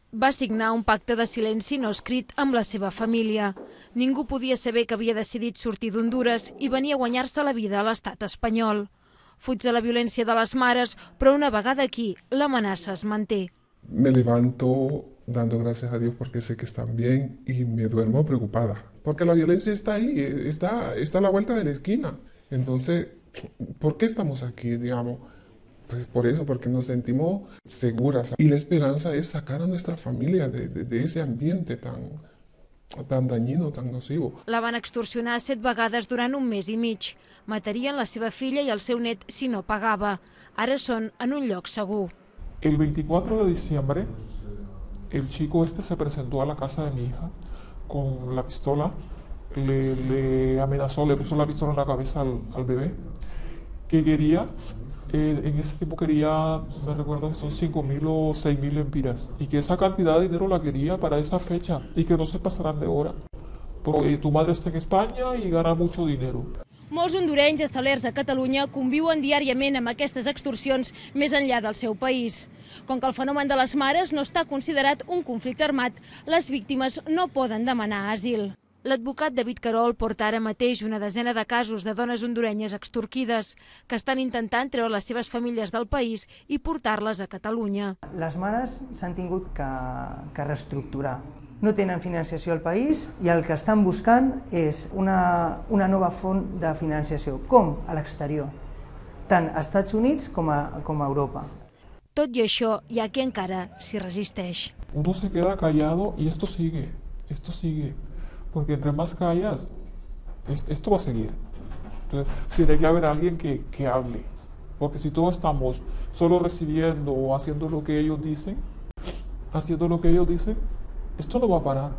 Va signar un pacte de silenci no escrit amb la seva família. Ningú podia saber que havia decidit sortir d'Hondures i venir a guanyar-se la vida a l'estat espanyol. Fuig de la violència de les mares, però una vegada aquí, l'amenaça es manté. Me levanto dando gracias a Dios porque sé que están bien y me duermo preocupada. Porque la violencia está ahí, está a la vuelta de la esquina. Entonces, ¿por qué estamos aquí, digamos? Pues por eso, porque nos sentimos seguras. Y la esperanza es sacar a nuestra familia de ese ambiente tan dañino, tan nocivo. La van extorsionar 7 vegades durant un mes i mig. Matarien la seva filla i el seu net si no pagava. Ara són en un lloc segur. El 24 de diciembre, el chico se presentó a la casa de mi hija con la pistola, le amenazó, le puso la pistola en la cabeza al bebé, que quería, en ese tiempo quería, me recuerdo que son 5.000 o 6.000 lempiras, y que esa cantidad de dinero la quería para esa fecha y que no se pasaran de hora, porque tu madre está en España y gana mucho dinero. Molts hondurenys establerts a Catalunya conviuen diàriament amb aquestes extorsions més enllà del seu país. Com que el fenomen de les mares no està considerat un conflicte armat, les víctimes no poden demanar asil. L'advocat David Carol porta ara mateix una desena de casos de dones hondurenyes extorquides que estan intentant treure les seves famílies del país i portar-les a Catalunya. Les mares s'han tingut que reestructurar. No tenen financiació al país i el que estan buscant és una nova font de financiació, com a l'exterior, tant als Estats Units com a Europa. Tot i això, hi ha qui encara s'hi resisteix. Uno se queda callado y esto sigue, porque entre más callas, esto va a seguir. Entonces, tiene que haber alguien que hable, porque si todos estamos solo recibiendo o haciendo lo que ellos dicen, esto no va a parar.